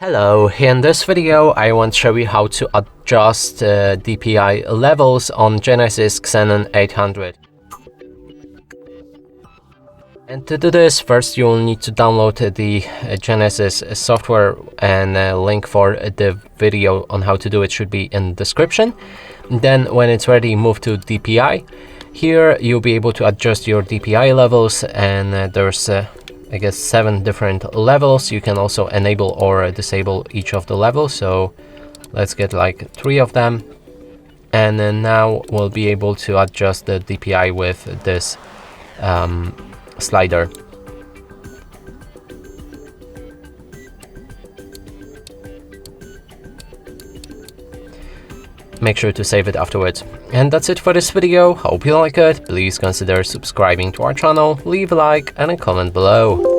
Hello, in this video I want to show you how to adjust DPI levels on Genesis Xenon 800. And to do this, first you will need to download the Genesis software, and a link for the video on how to do it should be in the description. Then when it's ready, move to DPI. Here you'll be able to adjust your DPI levels, and there's I guess 7 different levels. You can also enable or disable each of the levels, so let's get like 3 of them, and then now we'll be able to adjust the DPI with this slider. Make sure to save it afterwards. And that's it for this video. Hope you like it. Please consider subscribing to our channel, leave a like and a comment below.